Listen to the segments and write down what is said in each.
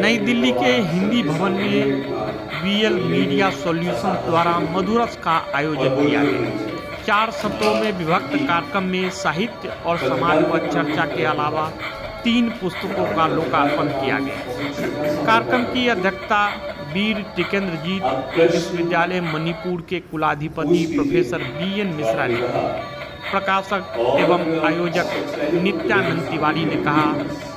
नई दिल्ली के हिंदी भवन में वीएल मीडिया सॉल्यूशन द्वारा मधुरस का आयोजन किया गया। 4 सत्रों में विभक्त कार्यक्रम में साहित्य और समाज पर चर्चा के अलावा 3 पुस्तकों का लोकार्पण किया गया। कार्यक्रम की अध्यक्षता वीर टिकेंद्रजीत विश्वविद्यालय मणिपुर के कुलाधिपति प्रोफेसर बीएन मिश्रा ने की। प्रकाशक एवं आयोजक नित्यानंद तिवारी ने कहा,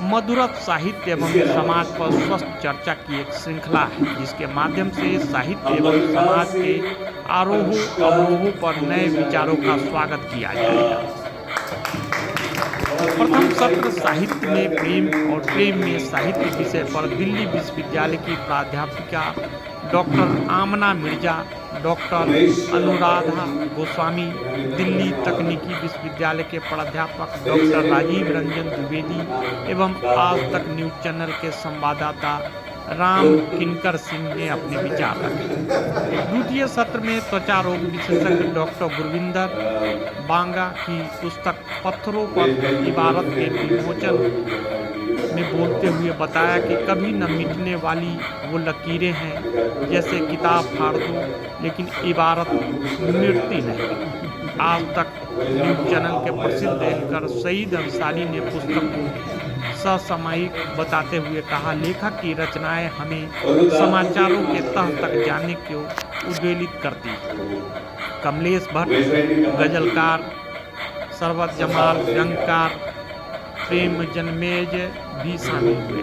मधुरस साहित्य एवं समाज पर स्वस्थ चर्चा की एक श्रृंखला है, जिसके माध्यम से साहित्य एवं समाज के आरोहों अवरोहों पर नए विचारों का स्वागत किया जाएगा। प्रथम सत्र साहित्य में प्रेम और प्रेम में साहित्य विषय पर दिल्ली विश्वविद्यालय की प्राध्यापिका डॉक्टर आमना मिर्जा, डॉक्टर अनुराधा गोस्वामी, दिल्ली तकनीकी विश्वविद्यालय के प्राध्यापक डॉक्टर राजीव रंजन द्विवेदी एवं आज तक न्यूज चैनल के संवाददाता राम किनकर सिंह ने अपने विचार रखे। द्वितीय सत्र में त्वचा रोग विशेषज्ञ डॉक्टर गुरविंदर बांगा की पुस्तक पत्थरों पर इबारत के विमोचन में बोलते हुए बताया कि कभी न मिटने वाली वो लकीरें हैं, जैसे किताब फाड़ दो लेकिन इबारत मिटती नहीं। आज तक न्यूज चैनल के प्रसिद्ध एंकर सईद अंसारी ने पुस्तक को ससमायिक बताते हुए कहा, लेखक की रचनाएं हमें समाचारों के तह तक जाने को उद्वेलित करती है। कमलेश भट्ट गजलकार, सरवत जमाल व्यंगकार, प्रेम जन्मेज भी शामिल हुए।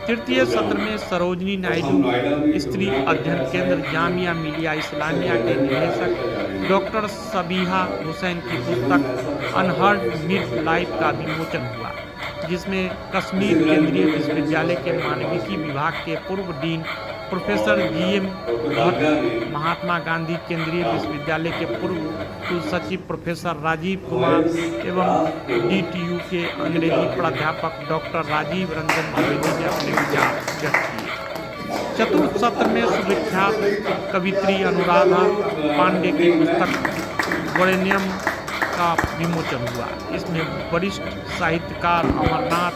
तृतीय सत्र में सरोजनी नायडू स्त्री अध्ययन केंद्र जामिया मिलिया इस्लामिया के निदेशक डॉक्टर सबीहा हुसैन की पुस्तक अनहर्ड मिड लाइफ का विमोचन हुआ, जिसमें कश्मीर केंद्रीय विश्वविद्यालय के मानविकी विभाग के पूर्व dean professor GM Bhatt, Mahatma Gandhi केंद्रीय विश्वविद्यालय के पूर्व कुलसचिव प्रोफेसर राजीव कुमार एवं डीटीयू के अंग्रेजी प्राध्यापक डॉक्टर राजीव रंजन द्विवेदी ने अपने विचार व्यक्त किए। चतुर्थ सत्र में सुविख्यात कवित्री अनुराधा पांडे की पुस्तक वरेण्यम का विमोचन हुआ। इसमें वरिष्ठ साहित्यकार अमरनाथ,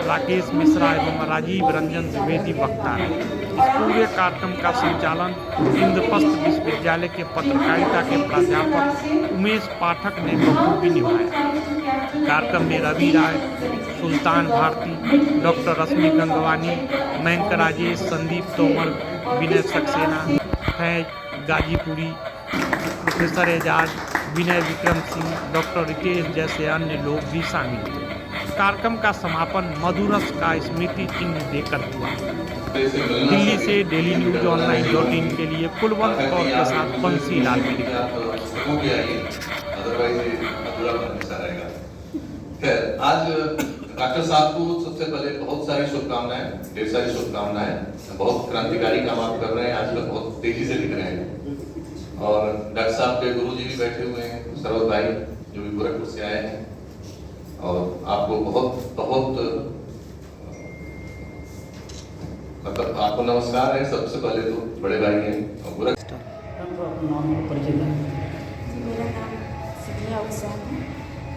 राकेश मिश्रा एवं राजीव रंजन द्विवेदी वक्ता हैं। इस पूरे कार्यक्रम का संचालन इंद्रप्रस्थ विश्वविद्यालय के पत्रकारिता के प्राध्यापक उमेश पाठक ने बखूबी निभाया। कार्यक्रम में रवि राय, सुल्तान भारती, डॉक्टर रश्मि गंगवानी, मयंक राजेश, संदीप तोमर, विनय सक्सेना, फैज गाजीपुरी, प्रोफेसर एजाज, विनय विक्रम सिंह, डॉक्टर रितेश जैसे अन्य लोग भी शामिल थे। कार्यक्रम का समापन मधुरस का स्मृति चिन्ह देकर हुआ। दिल्ली से डेली न्यूज ऑनलाइन.in के लिए कुलवंत कौर के साथ बंसी लाल की रिपोर्ट। आज डॉक्टर साहब को सबसे पहले बहुत सारी शुभकामनाएं, ढेर सारी शुभकामनाएं। बहुत क्रांतिकारी काम आप कर रहे हैं, आजकल बहुत तेजी से लिख रहे हैं। और डॉक्टर साहब के गुरुजी भी बैठे हुए हैं, सरवत भाई जो भी गोरखपुर से आए हैं, और आपको बहुत बहुत मतलब आपको नमस्कार है। सबसे पहले तो बड़े भाई हैं और मेरा नाम सबिया हुसैन है।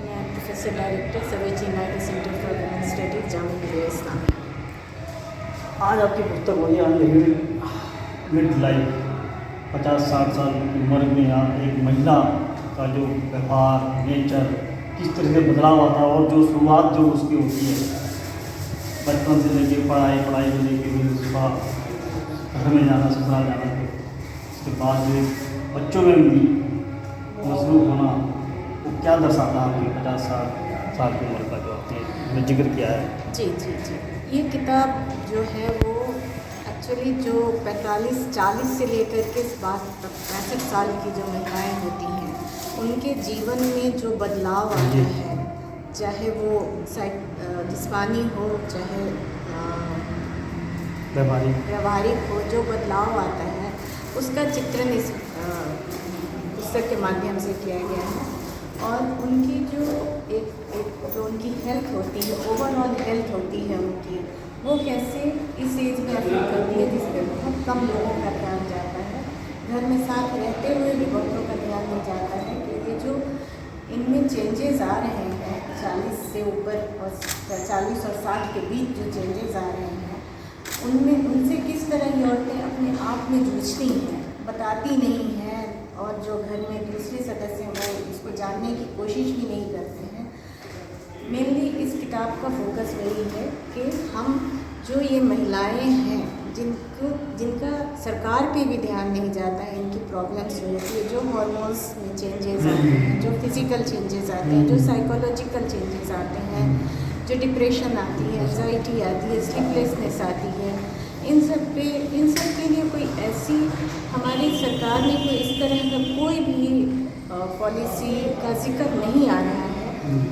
मैं professor director Sarojini Naidu centre for women studies Jamia Millia Islamia. आज आपकी पुस्तक हो गई मिड लाइफ, 50-60 साल की उम्र में एक महिला का जो व्यवहार, नेचर, किस तरह से बदलाव आता है, और जो शुरुआत जो उसकी होती है बचपन से लेके पढ़ाई से लेके सुबह घर में जाना, ससुराल जाना, उसके बाद जो बच्चों में भी मसरूफ होना, वो क्या दर्शाता है आपकी 50-60 साल की उम्र का जो आपने जिक्र किया है? जी जी जी, ये किताब जो है वो एक्चुअली जो 45-40 से लेकर के बात तक 65 साल की जो महिलाएं होती हैं, उनके जीवन में जो बदलाव आता है, चाहे वो जिस्मानी हो चाहे व्यवहारिक हो, जो बदलाव आता है उसका चित्रण इस पुस्तक के माध्यम से किया गया है। और उनकी जो जो उनकी हेल्थ होती है, ओवरऑल हेल्थ होती है उनकी, वो कैसे इस एज में अफेक्ट करती है, जिसमें बहुत कम लोगों का ध्यान जाता है। घर में साथ रहते हुए भी बहुतों का ध्यान नहीं जाता है कि ये जो इनमें चेंजेस आ रहे हैं 40 से ऊपर और 40 और 60 के बीच जो चेंजेस आ रहे हैं, उनसे किस तरह ये औरतें अपने आप में जूझती हैं, बताती नहीं हैं, और जो घर में दूसरे सदस्य हैं वो इसको जानने की कोशिश भी नहीं करते हैं। मेनली इस किताब का फोकस वही है कि हम जो ये महिलाएं हैं जिनका सरकार पे भी ध्यान नहीं जाता है, इनकी प्रॉब्लम्स जो होती है, जो हार्मोन्स में चेंजेस आते हैं, जो फिज़िकल चेंजेस आते हैं, जो साइकोलॉजिकल चेंजेस आते हैं, जो डिप्रेशन आती है, एंजाइटी आती है, स्लीपलेसनेस आती है, इन सब के लिए कोई ऐसी हमारी सरकार ने कोई इस तरह का कोई भी पॉलिसी का जिक्र नहीं आ रहा है।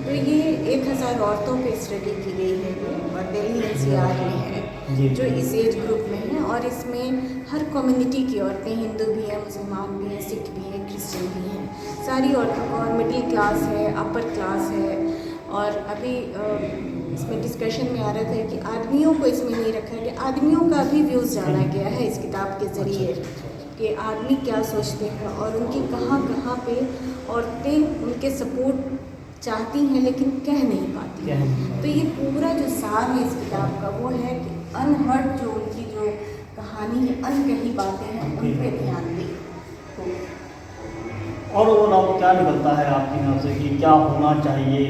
तो ये 1000 औरतों पे स्टडी की गई है और दिल्ली NCR में है जो इस एज ग्रुप में है, और इसमें हर कम्युनिटी की औरतें, हिंदू भी हैं, मुसलमान भी हैं, सिख भी हैं, क्रिश्चियन भी हैं, सारी औरतों को, और मिडिल क्लास है, अपर क्लास है। और अभी इसमें डिस्कशन में आ रहा था कि आदमियों को इसमें नहीं रखा गया, आदमियों का भी व्यूज़ जाना गया है इस किताब के ज़रिए कि आदमी क्या सोचते हैं और उनकी कहाँ कहाँ पे औरतें उनके सपोर्ट चाहती हैं लेकिन कह नहीं पाती। तो ये पूरा जो सार है इस किताब का वो है कि अनहर्ड जो उनकी जो कहानी है, अनकही बातें हैं, उन पे ध्यान दें। तो और ओवरऑल क्या निकलता है आपकी नज़र से कि क्या होना चाहिए?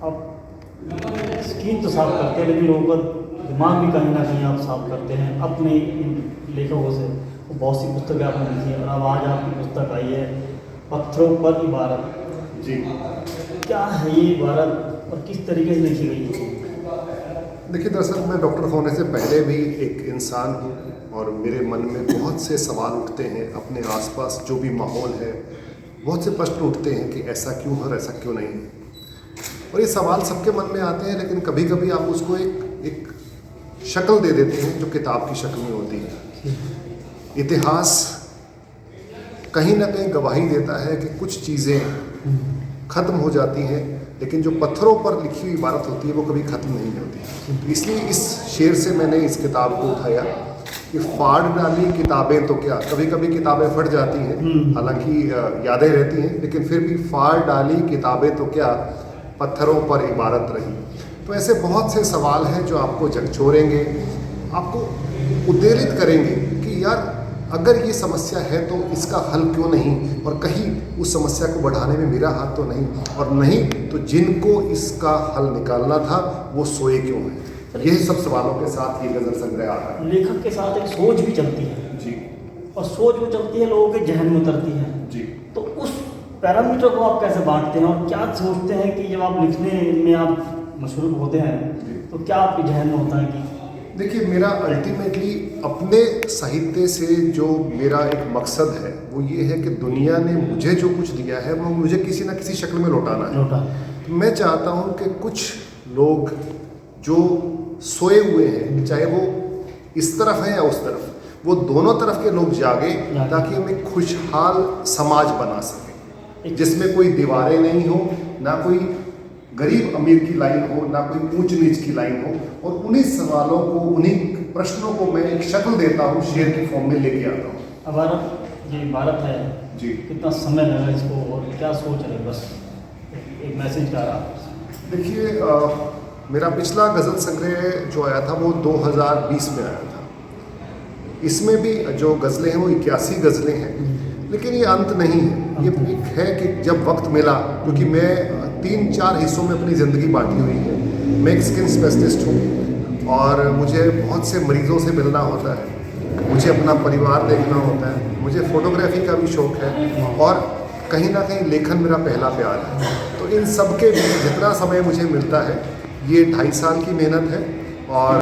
अब स्क्रीन तो साफ करते हैं लेकिन लोगों का दिमाग भी कहीं ना कहीं आप साफ करते हैं अपने इन लेखकों से। बहुत सी पुस्तकें आपने लिखी हैं और अब आज आपकी पुस्तक आई है पत्थरों पर इबारत। जी, क्या है ये इबारत और किस तरीके से लिखी गई है? देखिए, दरअसल मैं डॉक्टर होने से पहले भी एक इंसान हूँ और मेरे मन में बहुत से सवाल उठते हैं। अपने आसपास जो भी माहौल है, बहुत से प्रश्न उठते हैं कि ऐसा क्यों है और ऐसा क्यों नहीं है। और ये सवाल सबके मन में आते हैं, लेकिन कभी कभी आप उसको एक शक्ल दे देते हैं जो किताब की शक्ल में होती है। इतिहास कहीं ना कहीं गवाही देता है कि कुछ चीज़ें ख़त्म हो जाती हैं, लेकिन जो पत्थरों पर लिखी हुई इबारत होती है वो कभी ख़त्म नहीं होती। तो इसलिए इस शेर से मैंने इस किताब को उठाया कि फाड़ डाली किताबें तो क्या। कभी कभी किताबें फट जाती हैं, हालांकि यादें रहती हैं, लेकिन फिर भी फाड़ डाली किताबें तो क्या, पत्थरों पर इबारत रही। तो ऐसे बहुत से सवाल हैं जो आपको झकझोरेंगे, आपको उद्वेलित करेंगे कि यार अगर ये समस्या है तो इसका हल क्यों नहीं, और कहीं उस समस्या को बढ़ाने में मेरा हाथ तो नहीं, और नहीं तो जिनको इसका हल निकालना था वो सोए क्यों हैं। यही सब सवालों के साथ ये गज़ल संग्रह आता है। लेखक के साथ एक सोच भी चलती है जी, और सोच वो चलती है लोगों के जहन में उतरती है जी। तो उस पैरामीटर को आप कैसे बांटते हैं और क्या सोचते हैं कि जब आप लिखने में आप मशरूफ होते हैं तो क्या आपके जहन में होता है कि? देखिए, मेरा अल्टीमेटली अपने साहित्य से जो मेरा एक मकसद है वो ये है कि दुनिया ने मुझे जो कुछ दिया है वो मुझे किसी ना किसी शक्ल में लौटाना है। तो मैं चाहता हूँ कि कुछ लोग जो सोए हुए हैं, चाहे वो इस तरफ है या उस तरफ, वो दोनों तरफ के लोग जागे ताकि हम एक खुशहाल समाज बना सकें जिसमें कोई दीवारें नहीं हो, ना कोई गरीब अमीर की लाइन हो, ना कोई ऊंच नीच की लाइन हो। और उन्हीं सवालों को, उन्हीं प्रश्नों को मैं एक शक्ल देता हूँ, शेर की फॉर्म में लेके आता हूँ। अब ये भारत है जी, कितना समय लगा इसको और क्या सोच रहे? बस एक मैसेज का रहा। देखिए, मेरा पिछला गज़ल संग्रह जो आया था वो 2020 में आया था। इसमें भी जो गज़लें हैं वो 81 गज़लें हैं, लेकिन ये अंत नहीं है। ये एक है कि जब वक्त मिला, क्योंकि मैं 3-4 हिस्सों में अपनी ज़िंदगी बांटी हुई है। मैं एक स्किन स्पेशलिस्ट हूँ और मुझे बहुत से मरीज़ों से मिलना होता है, मुझे अपना परिवार देखना होता है, मुझे फ़ोटोग्राफी का भी शौक़ है, और कहीं ना कहीं लेखन मेरा पहला प्यार है। तो इन सब के बीच जितना समय मुझे मिलता है, ये 2.5 साल की मेहनत है। और